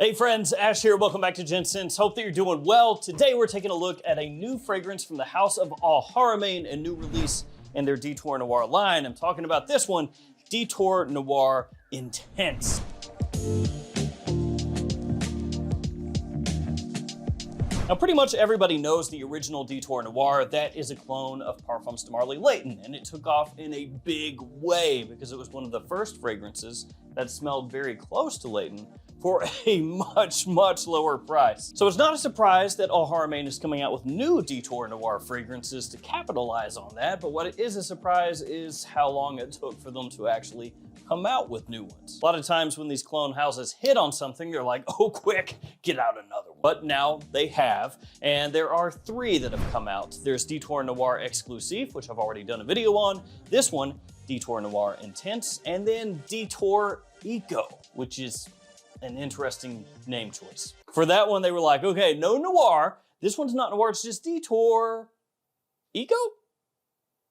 Hey friends, Ash here. Welcome back to Gents. Hope that you're doing well. Today we're taking a look at a new fragrance from the house of Haramain, a new release in their Detour Noir line. I'm talking about this one, Detour Noir Intense. Now, pretty much everybody knows the original Detour Noir. That is a clone of Parfums de Marly Layton, and it took off in a big way because it was one of the first fragrances that smelled very close to Layton for a much lower price. So it's not a surprise that Haramain is coming out with new Detour Noir fragrances to capitalize on that, but what it is a surprise is how long it took for them to actually come out with new ones. A lot of times when these clone houses hit on something, they're like, oh quick, get out another one. But now they have, and there are three that have come out. There's Detour Noir Exclusif, which I've already done a video on. This one, Detour Noir Intense, and then Detour Eco, which is an interesting name choice. For that one, they were like, okay, no noir. This one's not noir, it's just Detour Eco?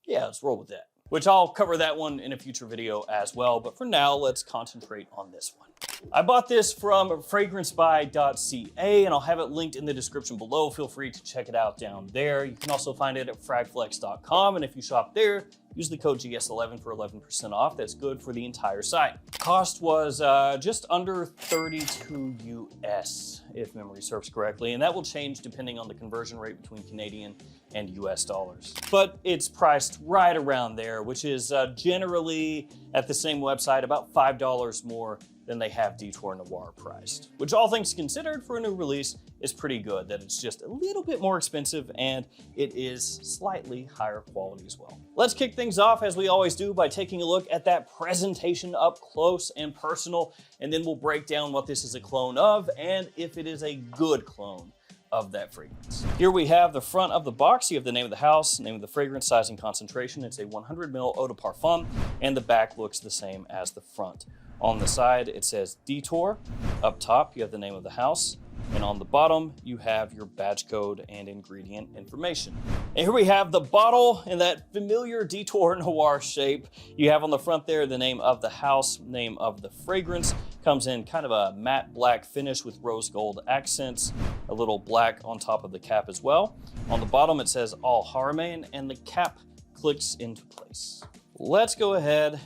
Yeah, let's roll with that. Which I'll cover that one in a future video as well, but for now, let's concentrate on this one. I bought this from fragrancebuy.ca, and I'll have it linked in the description below. Feel free to check it out down there. You can also find it at fragflex.com, and if you shop there, use the code GS11 for 11% off. That's good for the entire site. Cost was just under 32 US, if memory serves correctly, and that will change depending on the conversion rate between Canadian and US dollars. But it's priced right around there, which is generally at the same website about $5 more than they have Detour Noir priced, which all things considered for a new release is pretty good, that it's just a little bit more expensive and it is slightly higher quality as well. Let's kick things off as we always do by taking a look at that presentation up close and personal, and then we'll break down what this is a clone of and if it is a good clone of that fragrance. Here we have the front of the box. You have the name of the house, name of the fragrance, size, and concentration. It's a 100 ml eau de parfum, and the back looks the same as the front. On the side, it says Detour. Up top, you have the name of the house. And on the bottom, you have your badge code and ingredient information. And here we have the bottle in that familiar Detour Noir shape. You have on the front there the name of the house, name of the fragrance. Comes in kind of a matte black finish with rose gold accents, a little black on top of the cap as well. On the bottom, it says Haramain, and the cap clicks into place. Let's go ahead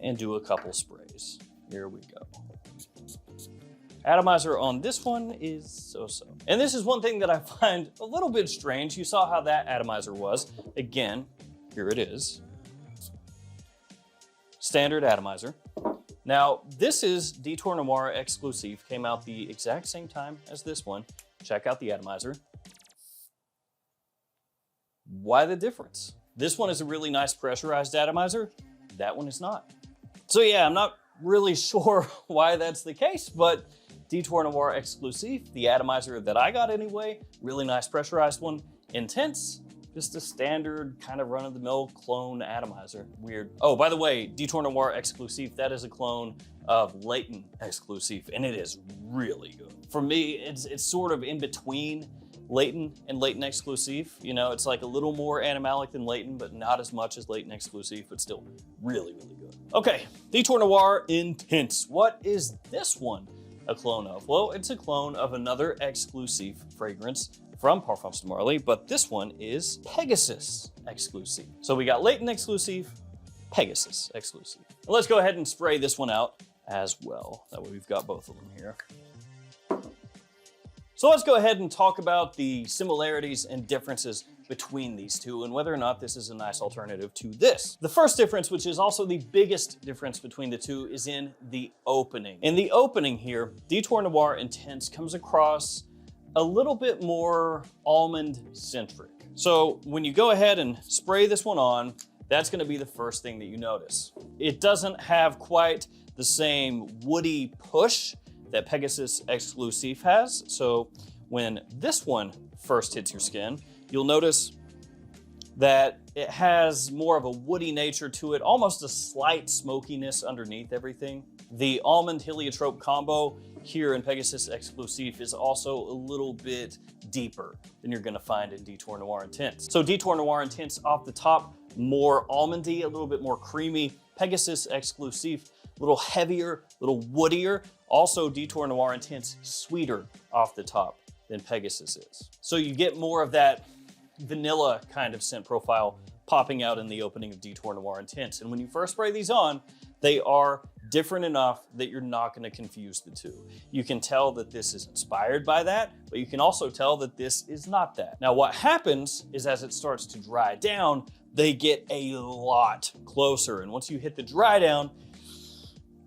and do a couple sprays. Here we go. Atomizer on this one is so-so. And this is one thing that I find a little bit strange. You saw how that atomizer was. Again, here it is. Standard atomizer. Now, this is Detour Noir Exclusif. Came out the exact same time as this one. Check out the atomizer. Why the difference? This one is a really nice pressurized atomizer. That one is not. So yeah, I'm not really sure why that's the case, but Detour Noir Exclusif, the atomizer that I got anyway, really nice pressurized one. Intense, just a standard kind of run-of-the-mill clone atomizer. Weird. Oh, by the way, Detour Noir Exclusif, that is a clone of Layton Exclusif, and it is really good. For me, it's sort of in between Layton and Layton Exclusif. You know, it's like a little more animalic than Layton, but not as much as Layton Exclusif, but still really good. Okay, Detour Noir Intense. What is this one a clone of? Well, it's a clone of another Exclusif fragrance from Parfums de Marly, but this one is Pegasus Exclusif. So we got Layton Exclusif, Pegasus Exclusif. And let's go ahead and spray this one out as well. That way we've got both of them here. So let's go ahead and talk about the similarities and differences between these two and whether or not this is a nice alternative to this. The first difference, which is also the biggest difference between the two, is in the opening. In the opening here, Detour Noir Intense comes across a little bit more almond-centric. So when you go ahead and spray this one on, that's gonna be the first thing that you notice. It doesn't have quite the same woody push that Pegasus Exclusif has. So when this one first hits your skin, you'll notice that it has more of a woody nature to it, almost a slight smokiness underneath everything. The almond heliotrope combo here in Pegasus Exclusif is also a little bit deeper than you're gonna find in Detour Noir Intense. So Detour Noir Intense off the top, more almondy, a little bit more creamy. Pegasus Exclusif, a little heavier, a little woodier. Also, Detour Noir Intense, sweeter off the top than Pegasus is. So you get more of that vanilla kind of scent profile popping out in the opening of Detour Noir Intense. And when you first spray these on, they are different enough that you're not going to confuse the two. You can tell that this is inspired by that, but you can also tell that this is not that. Now, what happens is as it starts to dry down, they get a lot closer. And once you hit the dry down,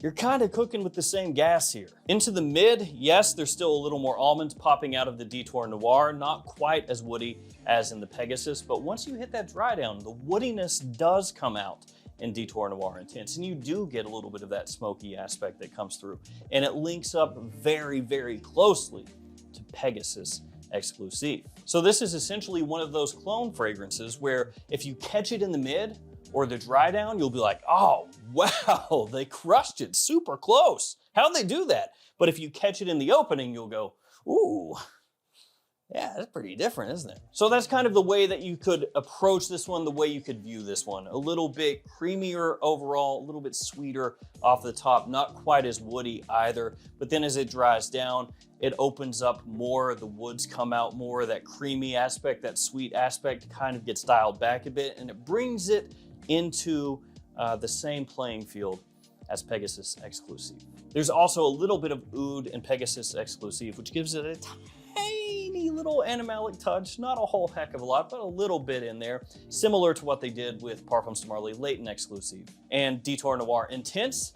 you're kind of cooking with the same gas here. Into the mid, yes, there's still a little more almonds popping out of the Detour Noir, not quite as woody as in the Pegasus, but once you hit that dry down, the woodiness does come out in Detour Noir Intense, and you do get a little bit of that smoky aspect that comes through, and it links up very, very closely to Pegasus Exclusif. So this is essentially one of those clone fragrances where if you catch it in the mid or the dry down, you'll be like, oh, wow, they crushed it super close. How'd they do that? But if you catch it in the opening, you'll go, ooh, yeah, that's pretty different, isn't it? So that's kind of the way that you could approach this one, the way you could view this one. A little bit creamier overall, a little bit sweeter off the top, not quite as woody either. But then as it dries down, it opens up more, the woods come out more, that creamy aspect, that sweet aspect kind of gets dialed back a bit, and it brings it into the same playing field as Pegasus Exclusif. There's also a little bit of oud in Pegasus Exclusif, which gives it a tiny little animalic touch, not a whole heck of a lot, but a little bit in there, similar to what they did with Parfums de Marly Latent Exclusif. And Detour Noir Intense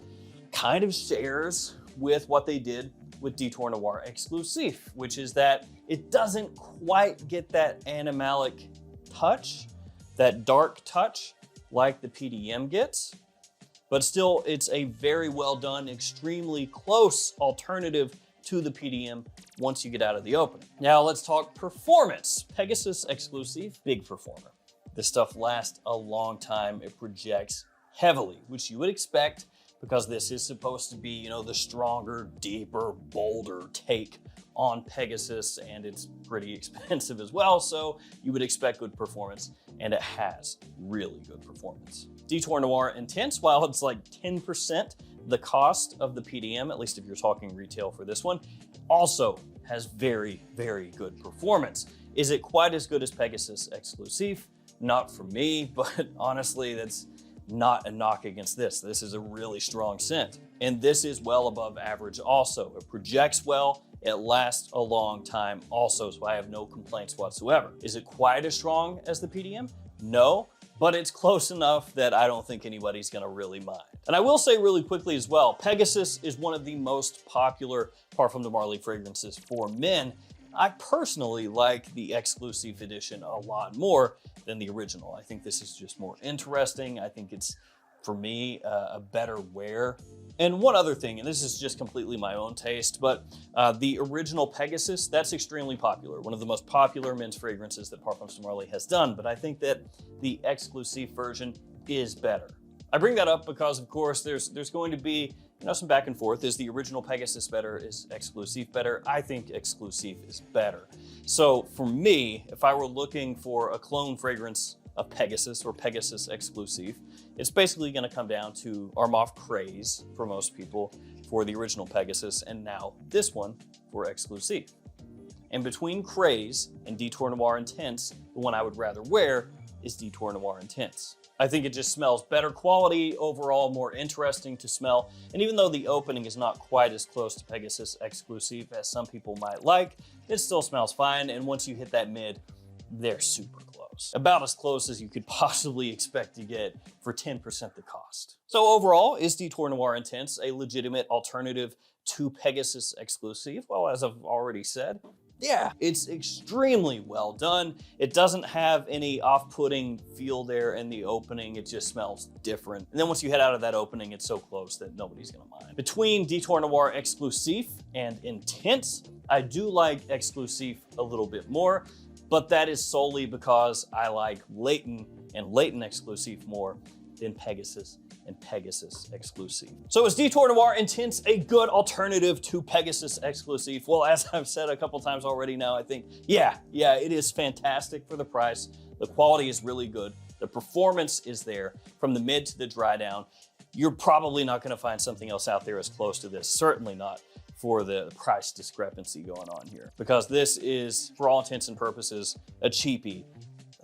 kind of shares with what they did with Detour Noir Exclusif, which is that it doesn't quite get that animalic touch, that dark touch, like the PDM gets, but still it's a very well done, extremely close alternative to the PDM once you get out of the opening. Now let's talk performance. Pegasus Exclusif, big performer. This stuff lasts a long time. It projects heavily, which you would expect because this is supposed to be, you know, the stronger, deeper, bolder take on Pegasus, and it's pretty expensive as well, so you would expect good performance, and it has really good performance. Detour Noir Intense, while it's like 10% the cost of the PDM, at least if you're talking retail for this one, also has very, very good performance. Is it quite as good as Pegasus Exclusif? Not for me, but honestly, that's not a knock against this. This is a really strong scent, and this is well above average also. It projects well, it lasts a long time also, so I have no complaints whatsoever. Is it quite as strong as the PDM? No, but it's close enough that I don't think anybody's gonna really mind. And I will say really quickly as well, Pegasus is one of the most popular Parfums de Marly fragrances for men. I personally like the Exclusif edition a lot more than the original. I think this is just more interesting. I think it's, for me, a better wear. And one other thing, and this is just completely my own taste, but the original Pegasus, that's extremely popular. One of the most popular men's fragrances that Parfums de Marly has done, but I think that the Exclusif version is better. I bring that up because, of course, there's going to be, you know, some back and forth. Is the original Pegasus better? Is Exclusif better? I think Exclusif is better. So for me, if I were looking for a clone fragrance of Pegasus or Pegasus Exclusif, it's basically going to come down to Armaf Craze for most people for the original Pegasus, and now this one for Exclusif. And between Craze and Detour Noir Intense, the one I would rather wear is Detour Noir Intense. I think it just smells better quality, overall more interesting to smell, and even though the opening is not quite as close to Pegasus Exclusif as some people might like, it still smells fine, and once you hit that mid, they're super close. About as close as you could possibly expect to get for 10% the cost. So overall, is Detour Noir Intense a legitimate alternative to Pegasus Exclusif? Well, as I've already said, yeah, it's extremely well done. It doesn't have any off-putting feel there in the opening. It just smells different. And then once you head out of that opening, it's so close that nobody's gonna mind. Between Detour Noir Exclusif and Intense, I do like Exclusif a little bit more, but that is solely because I like Latent and Latent Exclusif more than Pegasus and Pegasus Exclusif. So is Detour Noir Intense a good alternative to Pegasus Exclusif? Well, as I've said a couple times already now, I think, yeah, it is fantastic for the price. The quality is really good. The performance is there from the mid to the dry down. you're probably not going to find something else out there as close to this. Certainly not for the price discrepancy going on here, because this is, for all intents and purposes, a cheapie.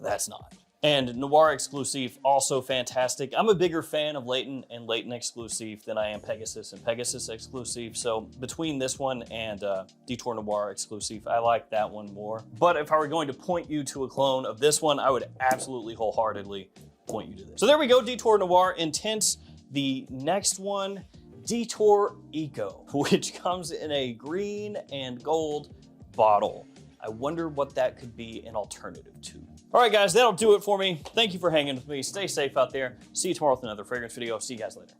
That's not. And Noir Exclusif, also fantastic. I'm a bigger fan of Leighton and Leighton Exclusif than I am Pegasus and Pegasus Exclusif. So between this one and Detour Noir Exclusif, I like that one more. But if I were going to point you to a clone of this one, I would absolutely wholeheartedly point you to this. So there we go, Detour Noir Intense. The next one, Detour Eco, which comes in a green and gold bottle. I wonder what that could be an alternative to. All right, guys, that'll do it for me. Thank you for hanging with me. Stay safe out there. See you tomorrow with another fragrance video. See you guys later.